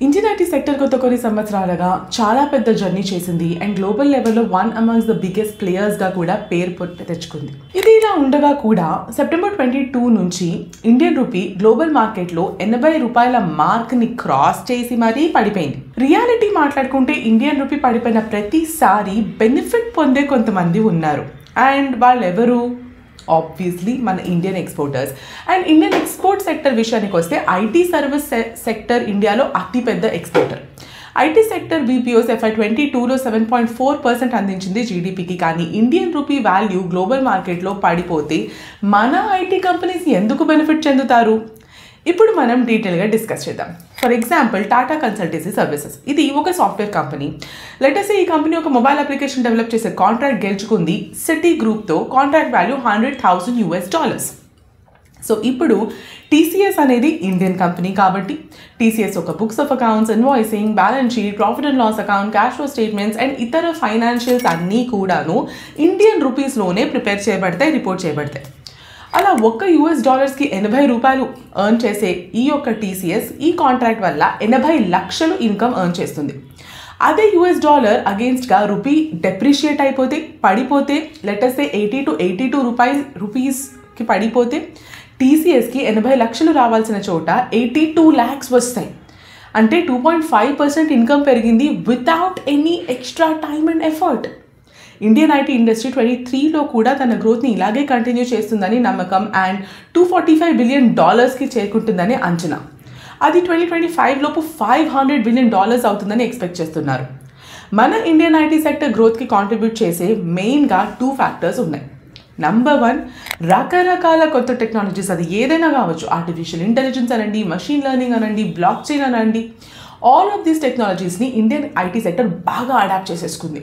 Indian IT sector గత కొన్ని సంవత్సరాలుగా చాలా పెద్ద జర్నీ చేసింది అండ్ గ్లోబల్ లెవెల్లో వన్ అమంగ్స్ ద బిగ్గెస్ట్ ప్లేయర్స్గా కూడా పేరు తెచ్చుకుంది. ఇది ఇలా ఉండగా కూడా సెప్టెంబర్ 22 నుంచి ఇండియన్ రూపీ గ్లోబల్ మార్కెట్లో 80 రూపాయల మార్క్ని క్రాస్ చేసి మరీ పడిపోయింది. రియాలిటీ మాట్లాడుకుంటే ఇండియన్ రూపీ పడిపోయిన ప్రతిసారి బెనిఫిట్ పొందే కొంతమంది ఉన్నారు. అండ్ వాళ్ళు ఎవరు? ఆబ్వియస్లీ మన Indian exporters. And Indian export sector విషయానికి వస్తే ఐటీ సర్వీస్ సెక్టర్ ఇండియాలో అతిపెద్ద ఎక్స్పోర్టర్. ఐటీ సెక్టర్ బీపీఓస్ FY22లో 7.4% అందించింది జీడీపీకి. కానీ ఇండియన్ రూపీ వాల్యూ గ్లోబల్ మార్కెట్లో పడిపోతే మన ఐటీ కంపెనీస్ ఎందుకు బెనిఫిట్ చెందుతారు? ఇప్పుడు మనం డీటెయిల్గా డిస్కస్ చేద్దాం. For example Tata consultancy services, ఇది ఒక సాఫ్ట్వేర్ కంపెనీ. లెటర్స్ ఈ కంపెనీ ఒక మొబైల్ అప్లికేషన్ డెవలప్ చేసే కాంట్రాక్ట్ గెలుచుకుంది సిటీ గ్రూప్తో. Contract value $100,000. సో ఇప్పుడు టీసీఎస్ అనేది ఇండియన్ కంపెనీ కాబట్టి టీసీఎస్ ఒక books of accounts, invoicing, balance sheet, profit and loss account, cash flow statements and ఇతర ఫైనాన్షియల్స్ అన్నీ కూడాను ఇండియన్ రూపీస్లోనే ప్రిపేర్ చేయబడతాయి, రిపోర్ట్ చేయబడతాయి. అలా ఒక్క $80కి 80 రూపాయలు ఎర్న్ చేసే ఈ యొక్క టీసీఎస్ ఈ కాంట్రాక్ట్ వల్ల 80 లక్షలు ఇన్కమ్ ఎర్న్ చేస్తుంది. అదే $, అగేన్స్ట్గా రూపీ డెప్రిషియేట్ అయిపోతే పడిపోతే లెటర్సే 80 to 82 రూపీస్కి పడిపోతే టీసీఎస్కి 80 లక్షలు రావాల్సిన చోట 82 lakhs వస్తాయి. అంటే 2.5% ఇన్కమ్ పెరిగింది without any extra time and effort. Indian IT industry 23లో కూడా తన గ్రోత్ని ఇలాగే కంటిన్యూ చేస్తుందని నమ్మకం అండ్ $245 బిలియన్ చేరుకుంటుందని అంచనా. అది 2025 లోపు $500 బిలియన్ అవుతుందని ఎక్స్పెక్ట్ చేస్తున్నారు. మన ఇండియన్ ఐటీ సెక్టర్ గ్రోత్కి కాంట్రిబ్యూట్ చేసే మెయిన్గా 2 ఫ్యాక్టర్స్ ఉన్నాయి. నంబర్ 1, రకరకాల కొత్త టెక్నాలజీస్, అది ఏదైనా కావచ్చు, ఆర్టిఫిషియల్ ఇంటెలిజెన్స్ అనండి, మెషిన్ లెర్నింగ్ అనండి, బ్లాక్ చైన్ అనండి, ఆల్ ఆఫ్ దీస్ టెక్నాలజీస్ని ఇండియన్ ఐటీ సెక్టర్ బాగా అడాప్ట్ చేసేసుకుంది.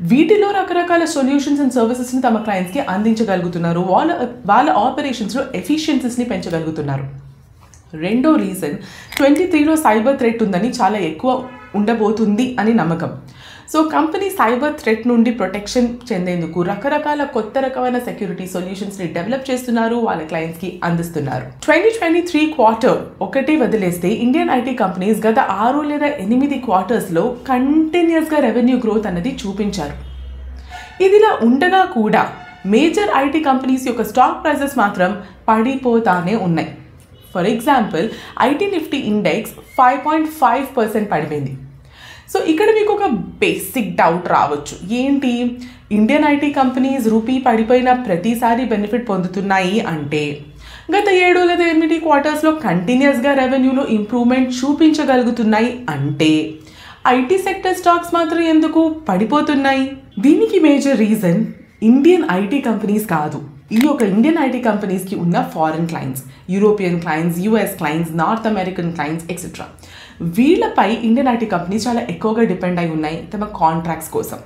వీటిలో రకరకాల సొల్యూషన్స్ అండ్ సర్వీసెస్ని తమ క్లయింట్స్కి అందించగలుగుతున్నారు. వాళ్ళ ఆపరేషన్స్లో ఎఫిషియన్సీస్ని పెంచగలుగుతున్నారు. రెండో రీజన్ 23లో సైబర్ థ్రెట్ ఉందని, చాలా ఎక్కువ ఉండబోతుంది అని నమ్మకం. సో కంపెనీ సైబర్ థ్రెట్ నుండి ప్రొటెక్షన్ చెందేందుకు రకరకాల కొత్త రకమైన సెక్యూరిటీ సొల్యూషన్స్ని డెవలప్ చేస్తున్నారు, వాళ్ళ క్లయింట్స్కి అందిస్తున్నారు. 2023 క్వార్టర్ ఒకటే వదిలేస్తే ఇండియన్ ఐటీ కంపెనీస్ గత 6 లేదా 8 క్వార్టర్స్లో కంటిన్యూస్గా రెవెన్యూ గ్రోత్ అనేది చూపించారు. ఇదిలా ఉండగా కూడా మేజర్ ఐటీ కంపెనీస్ యొక్క స్టాక్ ప్రైజెస్ మాత్రం పడిపోతానే ఉన్నాయి. For example IT Nifty index 5.5% పడిపోయింది. సో ఇక్కడ మీకు ఒక బేసిక్ డౌట్ రావచ్చు, ఏంటి ఇండియన్ ఐటీ కంపెనీస్ రూపీ పడిపోయిన ప్రతిసారి బెనిఫిట్ పొందుతున్నాయి అంటే గత 7 లేదా 8 క్వార్టర్స్లో కంటిన్యూస్గా రెవెన్యూలో ఇంప్రూవ్మెంట్ చూపించగలుగుతున్నాయి అంటే ఐటీ సెక్టర్ స్టాక్స్ మాత్రం ఎందుకు పడిపోతున్నాయి? దీనికి major reason Indian IT companies కాదు, ఈ యొక్క ఇండియన్ ఐటీ కంపెనీస్కి ఉన్న foreign clients, European clients, US clients, North American clients etcetera. వీళ్ళపై ఇండియన్ ఐటీ కంపెనీస్ చాలా ఎక్కువగా డిపెండ్ అయి ఉన్నాయి తమ కాంట్రాక్ట్స్ కోసం,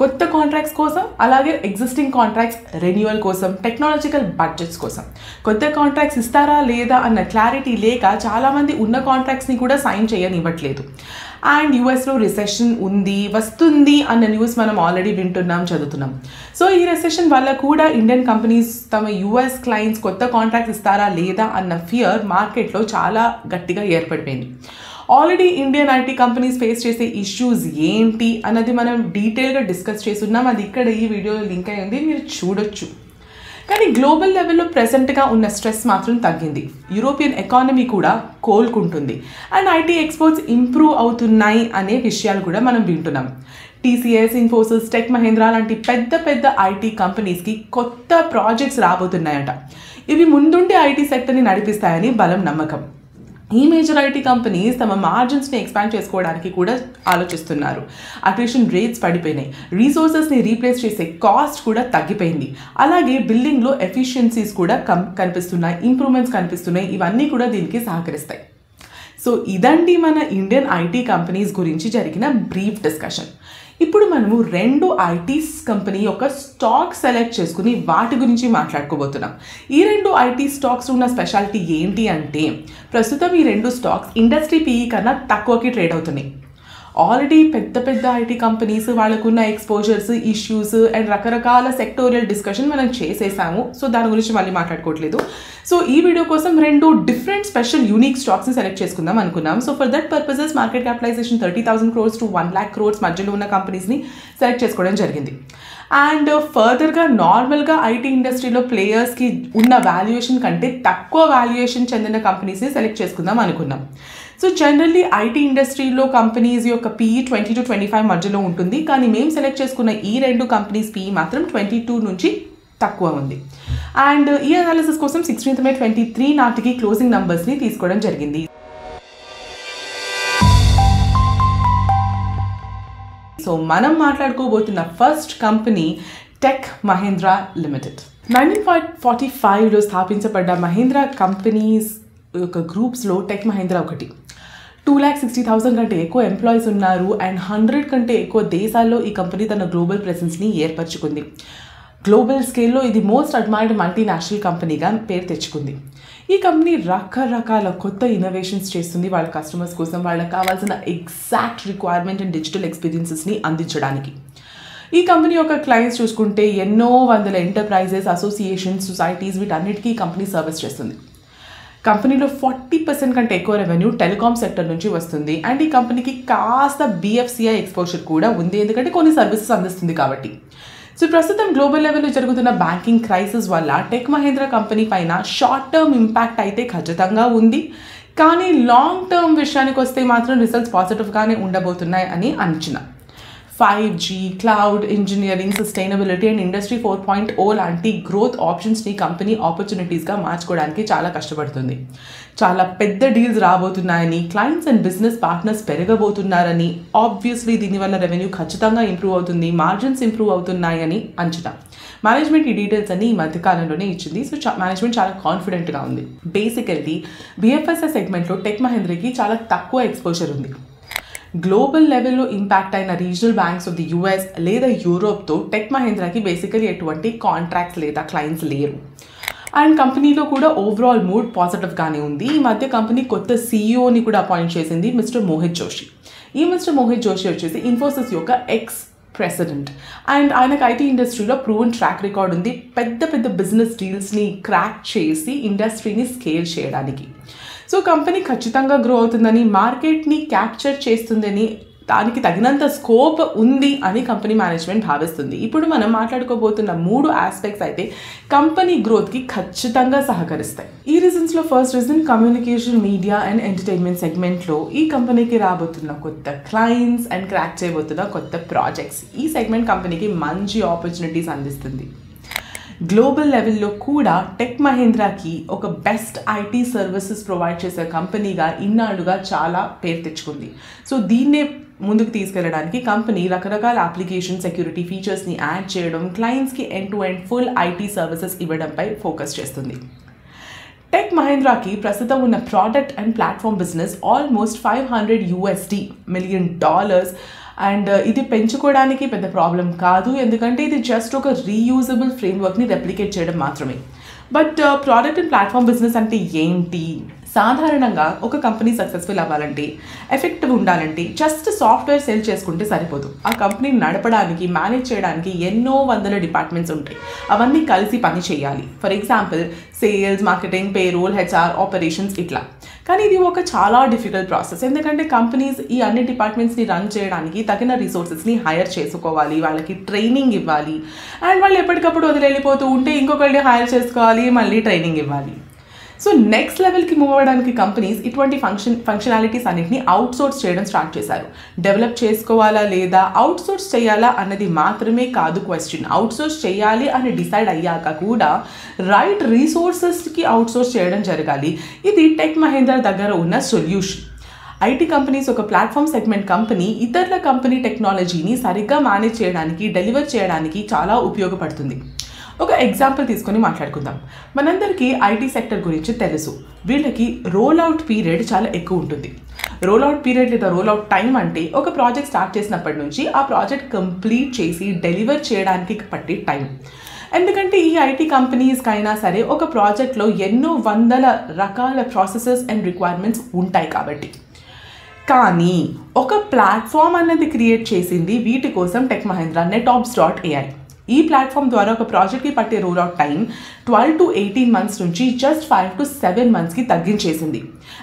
కొత్త కాంట్రాక్ట్స్ కోసం, అలాగే ఎగ్జిస్టింగ్ కాంట్రాక్ట్స్ రెన్యువల్ కోసం, టెక్నాలజికల్ బడ్జెట్స్ కోసం. కొత్త కాంట్రాక్ట్స్ ఇస్తారా లేదా అన్న క్లారిటీ లేక చాలామంది ఉన్న కాంట్రాక్ట్స్ని కూడా సైన్ చేయనివ్వట్లేదు. అండ్ యూఎస్లో రిసెషన్ వస్తుంది అన్న న్యూస్ మనం ఆల్రెడీ వింటున్నాం, చదువుతున్నాం. సో ఈ రిసెషన్ వల్ల కూడా ఇండియన్ కంపెనీస్ తమ యూఎస్ క్లయింట్స్ కొత్త కాంట్రాక్ట్స్ ఇస్తారా లేదా అన్న ఫియర్ మార్కెట్లో చాలా గట్టిగా ఏర్పడిపోయింది. Already Indian IT companies face చేసే ఇష్యూస్ ఏంటి అన్నది మనం డీటెయిల్గా డిస్కస్ చేస్తున్నాం. అది ఇక్కడ ఈ వీడియోలో లింక్ అయి ఉంది, మీరు చూడొచ్చు. కానీ గ్లోబల్ లెవెల్లో ప్రెసెంట్గా ఉన్న స్ట్రెస్ మాత్రం తగ్గింది. యూరోపియన్ ఎకానమీ కూడా కోలుకుంటుంది అండ్ ఐటీ ఎక్స్పోర్ట్స్ ఇంప్రూవ్ అవుతున్నాయి అనే విషయాలు కూడా మనం వింటున్నాం. టీసీఎస్, ఇన్ఫోసిస్, టెక్ మహీంద్రా లాంటి పెద్ద పెద్ద ఐటీ కంపెనీస్కి కొత్త ప్రాజెక్ట్స్ రాబోతున్నాయట. ఇవి ముందుండి ఐటీ సెక్టర్ని నడిపిస్తాయని బలం నమ్మకం. ఈ మేజర్ ఐటీ కంపెనీస్ తమ మార్జిన్స్ని ఎక్స్పాండ్ చేసుకోవడానికి కూడా ఆలోచిస్తున్నారు. అట్రిషన్ రేట్స్ పడిపోయినాయి, రీసోర్సెస్ని రీప్లేస్ చేసే కాస్ట్ కూడా తగ్గిపోయింది, అలాగే బిల్డింగ్లో ఎఫిషియన్సీస్ కూడా కనిపిస్తున్నాయి, ఇంప్రూవ్మెంట్స్ కనిపిస్తున్నాయి. ఇవన్నీ కూడా దీనికి సహకరిస్తాయి. సో ఇదండి మన ఇండియన్ ఐటీ కంపెనీస్ గురించి జరిగిన బ్రీఫ్ డిస్కషన్. ఇప్పుడు మనము 2 ఐటీ కంపెనీ యొక్క స్టాక్ సెలెక్ట్ చేసుకుని వాటి గురించి మాట్లాడుకోబోతున్నాం. ఈ 2 ఐటీ స్టాక్స్ ఉన్న స్పెషాలిటీ ఏంటి అంటే ప్రస్తుతం ఈ 2 స్టాక్స్ ఇండస్ట్రీ పీఈ కన్నా తక్కువకి ట్రేడ్ అవుతున్నాయి. ఆల్రెడీ పెద్ద పెద్ద ఐటీ కంపెనీస్ వాళ్ళకున్న ఎక్స్పోజర్స్, ఇష్యూస్ అండ్ రకరకాల సెక్టోరియల్ డిస్కషన్ మనం చేసేసాము. సో దాని గురించి మళ్ళీ మాట్లాడుకోవట్లేదు. సో ఈ వీడియో కోసం 2 డిఫరెంట్ స్పెషల్ యూనిక్ స్టాక్స్ని సెలెక్ట్ చేసుకుందాం అనుకున్నాం. So for that purposes market capitalisation 30,000 crores to 1 lakh crores మధ్యలో ఉన్న కంపెనీస్ని సెలెక్ట్ చేసుకోవడం జరిగింది. అండ్ ఫర్దర్గా నార్మల్గా ఐటీ ఇండస్ట్రీలో ప్లేయర్స్కి ఉన్న వాల్యుయేషన్ కంటే తక్కువ వాల్యుయేషన్ చెందిన కంపెనీస్ని సెలెక్ట్ చేసుకుందాం అనుకున్నాం. సో జనరల్లీ ఐటీ ఇండస్ట్రీలో కంపెనీస్ యొక్క PE 20 to 25 మధ్యలో ఉంటుంది. కానీ మేము సెలెక్ట్ చేసుకున్న ఈ 2 కంపెనీస్ PE మాత్రం 22 నుంచి తక్కువ ఉంది. అండ్ ఈ అనాలిసిస్ కోసం 16th May 2023 నాటికి క్లోజింగ్ నంబర్స్ని తీసుకోవడం జరిగింది. సో మనం మాట్లాడుకోబోతున్న first company Tech Mahindra limited. 1945లో స్థాపించబడ్డ మహీంద్రా కంపెనీస్ యొక్క గ్రూప్స్లో టెక్ మహీంద్రా ఒకటి. 2,60,000 కంటే ఎక్కువ ఎంప్లాయీస్ ఉన్నారు అండ్ 100 కంటే ఎక్కువ దేశాల్లో ఈ కంపెనీ తన గ్లోబల్ ప్రెసెన్స్ని ఏర్పరచుకుంది. గ్లోబల్ స్కేల్లో ఇది మోస్ట్ అడ్మైర్డ్ మల్టీనేషనల్ కంపెనీగా పేరు తెచ్చుకుంది. ఈ కంపెనీ రకరకాల కొత్త ఇన్నోవేషన్స్ చేస్తుంది వాళ్ళ కస్టమర్స్ కోసం, వాళ్ళకి కావాల్సిన ఎగ్జాక్ట్ రిక్వైర్మెంట్ అండ్ డిజిటల్ ఎక్స్పీరియన్సెస్ని అందించడానికి. ఈ కంపెనీ యొక్క క్లయింట్స్ చూసుకుంటే ఎన్నో వందల ఎంటర్ప్రైజెస్, అసోసియేషన్స్, సొసైటీస్ వీటన్నిటికీ ఈ కంపెనీ సర్వీస్ చేస్తుంది. కంపెనీలో 40% కంటే ఎక్కువ రెవెన్యూ టెలికాం సెక్టర్ నుంచి వస్తుంది. అండ్ ఈ కంపెనీకి కాస్త BFCI ఎక్స్పోజర్ కూడా ఉంది, ఎందుకంటే కొన్ని సర్వీసెస్ అందిస్తుంది కాబట్టి. సో ప్రస్తుతం గ్లోబల్ లెవెల్లో జరుగుతున్న బ్యాంకింగ్ క్రైసిస్ వల్ల టెక్ మహీంద్రా కంపెనీ పైన షార్ట్ టర్మ్ ఇంపాక్ట్ అయితే ఖచ్చితంగా ఉంది. కానీ లాంగ్ టర్మ్ విషయానికి వస్తే మాత్రం రిజల్ట్స్ పాజిటివ్గానే ఉండబోతున్నాయి అని అంచనా. 5G, cloud, engineering, sustainability and industry 4.0 లాంటి గ్రోత్ ఆప్షన్స్ని కంపెనీ ఆపర్చునిటీస్గా మార్చుకోవడానికి చాలా కష్టపడుతుంది. చాలా పెద్ద డీల్స్ రాబోతున్నాయని, క్లయింట్స్ అండ్ బిజినెస్ పార్ట్నర్స్ పెరగబోతున్నారని, ఆబ్వియస్లీ దీనివల్ల రెవెన్యూ ఖచ్చితంగా ఇంప్రూవ్ అవుతుంది, మార్జిన్స్ ఇంప్రూవ్ అవుతున్నాయని అంచనా. మేనేజ్మెంట్ ఈ డీటెయిల్స్ అన్ని ఈ మధ్యకాలంలోనే ఇచ్చింది. సో మేనేజ్మెంట్ చాలా కాన్ఫిడెంట్గా ఉంది. బేసికల్లీ BFSI సెగ్మెంట్లో టెక్ మహీంద్రాకి చాలా తక్కువ ఎక్స్పోజర్ ఉంది. గ్లోబల్ లెవెల్లో ఇంపాక్ట్ అయిన regional banks of the US లేదా యూరోప్తో టెక్ మహీంద్రాకి బేసికలీ ఎటువంటి కాంట్రాక్ట్స్ లేదా క్లయింట్స్ లేరు. అండ్ కంపెనీలో కూడా ఓవరాల్ మూడ్ పాజిటివ్గానే ఉంది. ఈ మధ్య కంపెనీ కొత్త CEOని కూడా అపాయింట్ చేసింది, మిస్టర్ మోహిత్ జోషి. ఈ మిస్టర్ మోహిత్ జోషి వచ్చేసి ఇన్ఫోసిస్ యొక్క ప్రెసిడెంట్ అండ్ ఆయనకు ఐటీ ఇండస్ట్రీలో ప్రూవెన్ ట్రాక్ రికార్డ్ ఉంది. పెద్ద పెద్ద బిజినెస్ డీల్స్ని క్రాక్ చేసి ఇండస్ట్రీని స్కేల్ చేయడానికి. సో కంపెనీ ఖచ్చితంగా గ్రో అవుతుందని, మార్కెట్ని క్యాప్చర్ చేస్తుందని, దానికి తగినంత స్కోప్ ఉంది అని కంపెనీ మేనేజ్మెంట్ భావిస్తుంది. ఇప్పుడు మనం మాట్లాడుకోబోతున్న 3 ఆస్పెక్ట్స్ అయితే కంపెనీ గ్రోత్కి ఖచ్చితంగా సహకరిస్తాయి. ఈ రీజన్స్లో first reason communication, media and entertainment సెగ్మెంట్లో ఈ కంపెనీకి రాబోతున్న కొత్త క్లయింట్స్ అండ్ క్రాక్ చేయబోతున్న కొత్త ప్రాజెక్ట్స్. ఈ సెగ్మెంట్ కంపెనీకి మంచి ఆపర్చునిటీస్ అందిస్తుంది. గ్లోబల్ లెవెల్లో కూడా టెక్ మహీంద్రాకి ఒక బెస్ట్ ఐటీ సర్వీసెస్ ప్రొవైడ్ చేసే కంపెనీగా ఇన్నాళ్ళుగా చాలా పేరు తెచ్చుకుంది. సో దీన్నే ముందుకు తీసుకెళ్లడానికి కంపెనీ రకరకాల అప్లికేషన్ సెక్యూరిటీ ఫీచర్స్ని యాడ్ చేయడం, క్లయింట్స్కి end to end full IT services ఇవ్వడంపై ఫోకస్ చేస్తుంది. టెక్ మహీంద్రాకి ప్రస్తుతం ఉన్న product and platform business almost $500 million. And ఇది పెంచుకోవడానికి పెద్ద ప్రాబ్లం కాదు, ఎందుకంటే ఇది జస్ట్ ఒక రీయూజబుల్ ఫ్రేమ్వర్క్ని రెప్లికేట్ చేయడం మాత్రమే. But product and platform business అంటే ఏంటి? సాధారణంగా ఒక కంపెనీ సక్సెస్ఫుల్ అవ్వాలంటే, ఎఫెక్టివ్ ఉండాలంటే జస్ట్ సాఫ్ట్వేర్ సేల్ చేసుకుంటే సరిపోదు. ఆ కంపెనీని నడపడానికి, మేనేజ్ చేయడానికి ఎన్నో వందల డిపార్ట్మెంట్స్ ఉంటాయి. అవన్నీ కలిసి పని చేయాలి. For example sales, marketing, payroll, HR, operations ఇట్లా. కానీ ఇది ఒక చాలా డిఫికల్ట్ ప్రాసెస్, ఎందుకంటే కంపెనీస్ ఈ అన్ని డిపార్ట్మెంట్స్ని రన్ చేయడానికి తగిన రిసోర్సెస్ని హైర్ చేసుకోవాలి, వాళ్ళకి ట్రైనింగ్ ఇవ్వాలి. అండ్ వాళ్ళు ఎప్పటికప్పుడు వదిలిపోతూ ఉంటే ఇంకొకరిని హైర్ చేసుకోవాలి, మళ్ళీ ట్రైనింగ్ ఇవ్వాలి. సో నెక్స్ట్ లెవెల్కి మూవ్ అవ్వడానికి కంపెనీస్ ఇటువంటి ఫంక్షనాలిటీస్ అన్నింటినీ అవుట్సోర్స్ చేయడం స్టార్ట్ చేశారు. డెవలప్ చేసుకోవాలా లేదా అవుట్సోర్స్ చేయాలా అన్నది మాత్రమే కాదు క్వశ్చన్. అవుట్సోర్స్ చేయాలి అని డిసైడ్ అయ్యాక కూడా రైట్ రీసోర్సెస్కి అవుట్సోర్స్ చేయడం జరగాలి. ఇది టెక్ మహీంద్రా దగ్గర ఉన్న సొల్యూషన్. ఐటీ కంపెనీస్ ఒక ప్లాట్ఫామ్ సెగ్మెంట్ కంపెనీ ఇతరుల కంపెనీ టెక్నాలజీని సరిగ్గా మేనేజ్ చేయడానికి, డెలివర్ చేయడానికి చాలా ఉపయోగపడుతుంది. ఒక ఎగ్జాంపుల్ తీసుకొని మాట్లాడుకుందాం. మనందరికీ ఐటీ సెక్టర్ గురించి తెలుసు. వీళ్ళకి రోల్ అవుట్ పీరియడ్ చాలా ఎక్కువ ఉంటుంది. రోల్ అవుట్ పీరియడ్ లేదా రోల్ అవుట్ టైం అంటే ఒక ప్రాజెక్ట్ స్టార్ట్ చేసినప్పటి నుంచి ఆ ప్రాజెక్ట్ కంప్లీట్ చేసి డెలివర్ చేయడానికి పట్టే టైం. ఎందుకంటే ఈ ఐటీ కంపెనీస్కైనా సరే ఒక ప్రాజెక్ట్లో ఎన్నో వందల రకాల ప్రాసెసెస్ అండ్ రిక్వైర్మెంట్స్ ఉంటాయి కాబట్టి. కానీ ఒక ప్లాట్ఫామ్ అనేది క్రియేట్ చేసింది వీటి కోసం టెక్ మహీంద్రా netops.ai. ఈ ప్లాట్ఫామ్ ద్వారా ఒక ప్రాజెక్ట్కి పట్టే roll out time 12 to 18 months నుంచి జస్ట్ 5 to 7 monthsకి తగ్గించేసింది.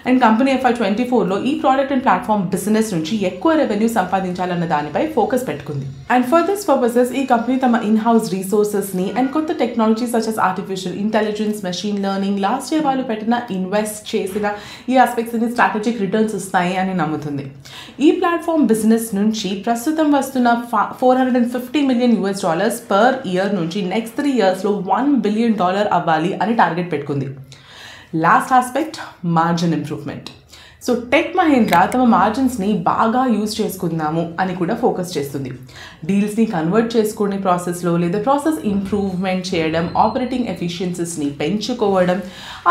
అండ్ కంపెనీ FY24లో ఈ ప్రోడక్ట్ అండ్ ప్లాట్ఫామ్ బిజినెస్ నుంచి ఎక్కువ రెవెన్యూ సంపాదించాలన్న దానిపై ఫోకస్ పెట్టుకుంది. అండ్ ఫర్ దిస్ పర్పసెస్ ఈ కంపెనీ తమ ఇన్-హౌస్ రిసోర్సెస్ని అండ్ కొత్త technologies such as artificial intelligence, machine learning, last year వాళ్ళు ఇన్వెస్ట్ చేసిన ఈ ఆస్పెక్ట్స్ని స్ట్రాటజిక్ రిటర్న్స్ ఇస్తాయి అని నమ్ముతుంది. ఈ ప్లాట్ఫామ్ బిజినెస్ నుంచి ప్రస్తుతం వస్తున్న $450 million పర్ ఇయర్ నుంచి నెక్స్ట్ 3 yearsలో $1 billion అవ్వాలి అని టార్గెట్ పెట్టుకుంది. Last aspect margin improvement. So tech Mahindra తమ మార్జిన్స్ని బాగా యూజ్ చేసుకుందాము అని కూడా ఫోకస్ చేస్తుంది. డీల్స్ని కన్వర్ట్ చేసుకునే ప్రాసెస్లో లేదా ప్రాసెస్ ఇంప్రూవ్మెంట్ చేయడం, ఆపరేటింగ్ ఎఫిషియన్సీస్ని పెంచుకోవడం,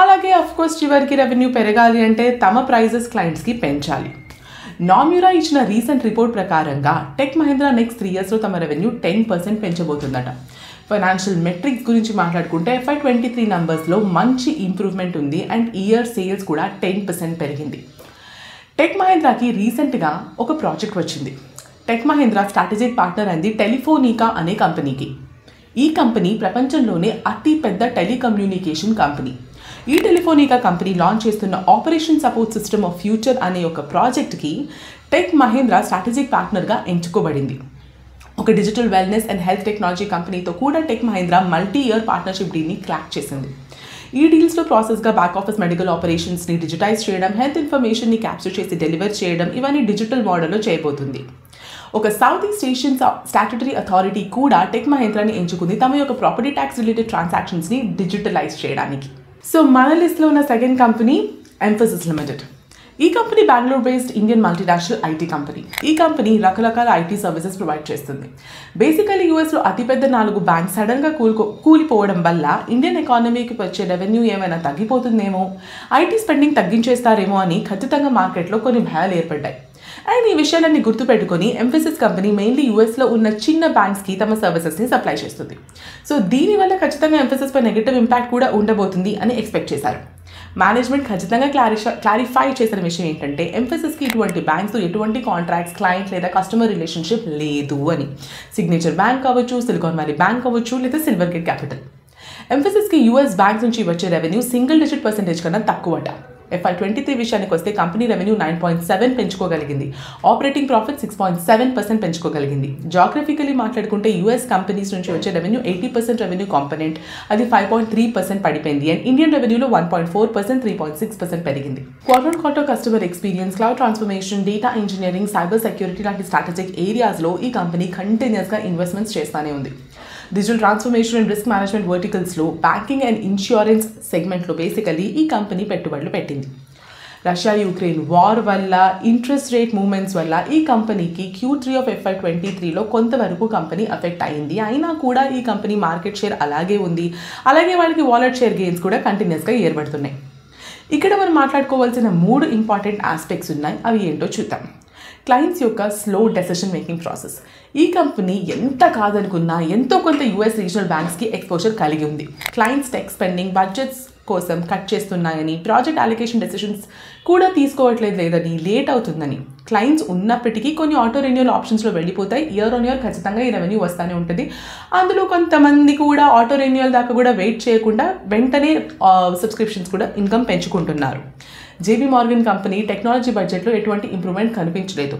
అలాగే అఫ్కోర్స్ చివరికి రెవెన్యూ పెరగాలి అంటే తమ ప్రైజెస్ క్లయింట్స్కి పెంచాలి. నామ్యురా ఇచ్చిన రీసెంట్ రిపోర్ట్ ప్రకారంగా టెక్ మహీంద్రా నెక్స్ట్ 3 yearsలో తమ రెవెన్యూ 10% పెంచబోతుందట. ఫైనాన్షియల్ మెట్రిక్స్ గురించి మాట్లాడుకుంటే FY23 నంబర్స్లో మంచి ఇంప్రూవ్మెంట్ ఉంది అండ్ ఇయర్ సేల్స్ కూడా 10% పెరిగింది. టెక్ మహీంద్రాకి రీసెంట్గా ఒక ప్రాజెక్ట్ వచ్చింది. టెక్ మహీంద్రా స్ట్రాటజిక్ పార్ట్నర్ అయింది టెలిఫోనికా అనే కంపెనీకి. ఈ కంపెనీ ప్రపంచంలోనే అతి పెద్ద టెలికమ్యూనికేషన్ కంపెనీ. ఈ టెలిఫోనికా కంపెనీ లాంచ్ చేస్తున్న operation support system of future అనే ఒక ప్రాజెక్ట్కి టెక్ మహీంద్రా స్ట్రాటజిక్ పార్ట్నర్గా ఎంచుకోబడింది. ఒక digital wellness and health technology కంపెనీతో కూడా టెక్ మహీంద్రా మల్టీ-ఇయర్ పార్ట్నర్షిప్ డీల్ని క్రాక్ చేసింది. ఈ డీల్స్లో ప్రాసెస్గా బ్యాక్ ఆఫీస్ మెడికల్ ఆపరేషన్స్ని డిజిటైజ్ చేయడం, హెల్త్ ఇన్ఫర్మేషన్ని క్యాప్చర్ చేసి డెలివర్ చేయడం, ఇవన్నీ డిజిటల్ మోడల్లో చేయబోతుంది. ఒక south east Asian statutory authority కూడా టెక్ మహీంద్రాని ఎంచుకుంది తమ యొక్క ప్రాపర్టీ ట్యాక్స్ రిలేటెడ్ ట్రాన్సాక్షన్స్ని డిజిటలైజ్ చేయడానికి. సో మన లిస్ట్లో ఉన్న సెకండ్ కంపెనీ ఎంఫసిస్ లిమిటెడ్. ఈ company Bengaluru based Indian multinational IT company. ఈ కంపెనీ రకరకాల ఐటీ సర్వీసెస్ ప్రొవైడ్ చేస్తుంది. బేసికలీ యూఎస్లో అతిపెద్ద 4 బ్యాంక్స్ సడన్గా కూలిపోవడం వల్ల ఇండియన్ ఎకానమీకి వచ్చే రెవెన్యూ ఏమైనా తగ్గిపోతుందేమో, ఐటీ స్పెండింగ్ తగ్గించేస్తారేమో అని ఖచ్చితంగా మార్కెట్లో కొన్ని భయాలు ఏర్పడ్డాయి. అండ్ ఈ విషయాలన్నీ గుర్తుపెట్టుకొని ఎంఫసిస్ కంపెనీ మెయిన్లీ యూఎస్లో ఉన్న చిన్న బ్యాంక్స్కి తమ సర్వీసెస్ని సప్లై చేస్తుంది. సో దీనివల్ల ఖచ్చితంగా ఎంఫసిస్ పై నెగిటివ్ ఇంపాక్ట్ కూడా ఉండబోతుంది అని ఎక్స్పెక్ట్ చేశారు. మేనేజ్మెంట్ ఖచ్చితంగా క్లారిఫై చేసిన విషయం ఏంటంటే ఎంఫసిస్కి ఇటువంటి బ్యాంక్స్తో ఎటువంటి కాంట్రాక్ట్స్, క్లయింట్ లేదా కస్టమర్ రిలేషన్షిప్ లేదు అని. సిగ్నేచర్ బ్యాంక్ అవ్వచ్చు, సిలికాన్ వ్యాలీ బ్యాంక్ అవ్వచ్చు, లేదా సిల్వర్ గేట్ క్యాపిటల్. ఎంఫసిస్కి యూఎస్ బ్యాంక్స్ నుంచి వచ్చే రెవెన్యూ single-digit% కన్నా తక్కువట. FY23 విషయానికి వస్తే కంపెనీ రెవెన్యూ 9.7 పెంచుకోగలిగింది. ఆపరేటింగ్ ప్రాఫిట్ 6.7% పెంచుకోగలిగింది. జాగ్రఫికలీ మాట్లాడుకుంటే యూఎస్ కంపెనీస్ నుంచి వచ్చే రెవెన్యూ 80% రెవెన్యూ కాంపనెంట్, అది 5.3% పడిపోయింది. అండ్ ఇండియన్ రెవెన్యూలో 1.4%, 3.6% పెరిగింది. Quarter customer experience, cloud transformation, data engineering, cyber security లాంటి స్ట్రాటజిక్ ఏరియాస్లో ఈ కంపెనీ కంటిన్యూస్గా ఇన్వెస్ట్మెంట్స్ చేస్తూనే ఉంది. Digital transformation and risk management వర్టికల్స్లో, బ్యాంకింగ్ అండ్ ఇన్సూరెన్స్ సెగ్మెంట్లో బేసికలీ ఈ కంపెనీ పెట్టుబడులు పెట్టింది. రష్యా యుక్రెయిన్ వార్ వల్ల, ఇంట్రెస్ట్ రేట్ మూవ్మెంట్స్ వల్ల ఈ కంపెనీకి Q3 of FY23లో కొంతవరకు కంపెనీ అఫెక్ట్ అయింది. అయినా కూడా ఈ కంపెనీ మార్కెట్ షేర్ అలాగే ఉంది. అలాగే వాళ్ళకి వాలెట్ షేర్ గెయిన్స్ కూడా కంటిన్యూస్గా ఏర్పడుతున్నాయి. ఇక్కడ మనం మాట్లాడుకోవాల్సిన 3 ఇంపార్టెంట్ ఆస్పెక్ట్స్ ఉన్నాయి. అవి ఏంటో చూద్దాం. క్లయింట్స్ యొక్క స్లో డెసిషన్ మేకింగ్ ప్రాసెస్. ఈ కంపెనీ ఎంత కాదనుకున్నా ఎంతో కొంత యూఎస్ రీజనల్ బ్యాంక్స్కి ఎక్స్పోజర్ కలిగి ఉంది. క్లయింట్స్ టెక్ స్పెండింగ్ బడ్జెట్స్ కోసం కట్ చేస్తున్నాయని, ప్రాజెక్ట్ అలికేషన్ డెసిషన్స్ కూడా తీసుకోవట్లేదు లేదని, లేట్ అవుతుందని. క్లయింట్స్ ఉన్నప్పటికీ కొన్ని ఆటో రెన్యూవల్ ఆప్షన్స్లో వెళ్ళిపోతాయి. ఇయర్ ఆన్ ఇయర్ ఖచ్చితంగా ఈ రెవెన్యూ వస్తూనే ఉంటుంది. అందులో కొంతమంది కూడా ఆటో రెన్యూవల్ దాకా కూడా వెయిట్ చేయకుండా వెంటనే సబ్స్క్రిప్షన్స్ కూడా ఇన్కమ్ పెంచుకుంటున్నారు. JP Morgan కంపెనీ టెక్నాలజీ బడ్జెట్లో ఎటువంటి ఇంప్రూవ్మెంట్ కనిపించలేదు.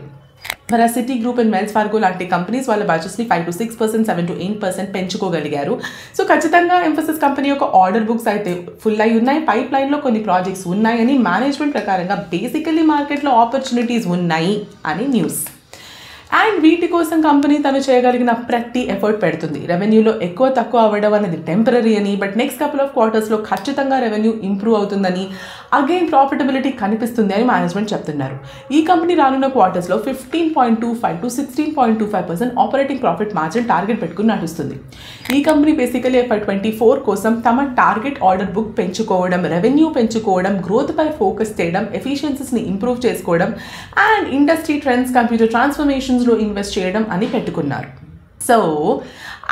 Citigroup and Wells Fargo లాంటి కంపెనీస్ వాళ్ళ బడ్జెట్స్ని 5 to 6%, 7 to 8% పెంచుకోగలిగారు. సో ఖచ్చితంగా ఎంఫసిస్ కంపెనీ యొక్క ఆర్డర్ బుక్స్ అయితే ఫుల్ అయి ఉన్నాయి. పైప్ లైన్లో కొన్ని ప్రాజెక్ట్స్ ఉన్నాయని మేనేజ్మెంట్ ప్రకారంగా బేసికలీ మార్కెట్లో ఆపర్చునిటీస్ ఉన్నాయి అని న్యూస్. అండ్ వీటి కోసం కంపెనీ తను చేయగలిగిన ప్రతి ఎఫర్ట్ పెడుతుంది. రెవెన్యూలో ఎక్కువ తక్కువ అవ్వడం అనేది టెంపరీ అని, బట్ నెక్స్ట్ కపుల్ ఆఫ్ క్వార్టర్స్లో ఖచ్చితంగా రెవెన్యూ ఇంప్రూవ్ అవుతుందని, అగైన్ ప్రాఫిటబిలిటీ కనిపిస్తుంది అని మేనేజ్మెంట్ చెప్తున్నారు. ఈ కంపెనీ రానున్న క్వార్టర్స్లో 15.25 to 16.25% operating profit margin target పెట్టుకుని నడుస్తుంది. ఈ కంపెనీ బేసికలీ FY24 కోసం తమ టార్గెట్ ఆర్డర్ బుక్ పెంచుకోవడం, రెవెన్యూ పెంచుకోవడం, గ్రోత్ పై ఫోకస్ చేయడం, ఎఫిషియన్సీస్ని ఇంప్రూవ్ చేసుకోవడం అండ్ ఇండస్ట్రీ ట్రెండ్స్, కంప్యూటర్ ట్రాన్స్ఫర్మేషన్స్లో ఇన్వెస్ట్ చేయడం అని పెట్టుకున్నారు. సో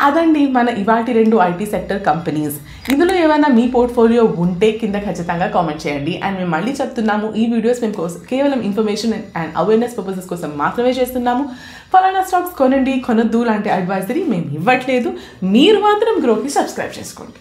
అదండి మన ఇవాటి 2 ఐటీ సెక్టర్ కంపెనీస్. ఇందులో ఏమైనా మీ పోర్ట్ఫోలియో ఉంటే కింద ఖచ్చితంగా కామెంట్ చేయండి. అండ్ మేము మళ్ళీ చెప్తున్నాము, ఈ వీడియోస్ మేము కేవలం ఇన్ఫర్మేషన్ అండ్ అవేర్నెస్ పర్పసెస్ కోసం మాత్రమే చేస్తున్నాము. ఫలానా స్టాక్స్ కొనండి, కొనొద్దు లాంటి అడ్వైజరీ మేము ఇవ్వట్లేదు. మీరు మాత్రం గ్రోకి సబ్స్క్రైబ్ చేసుకోండి.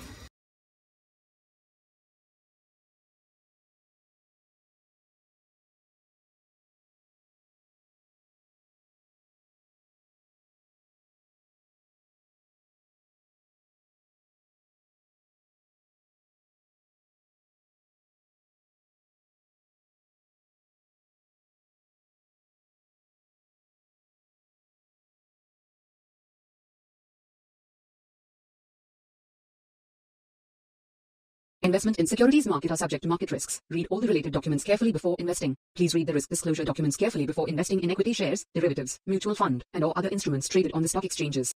Investment in securities market are subject to market risks. Read all the related documents carefully before investing. Please read the risk disclosure documents carefully before investing in equity shares, derivatives, mutual fund, and or other instruments traded on the stock exchanges.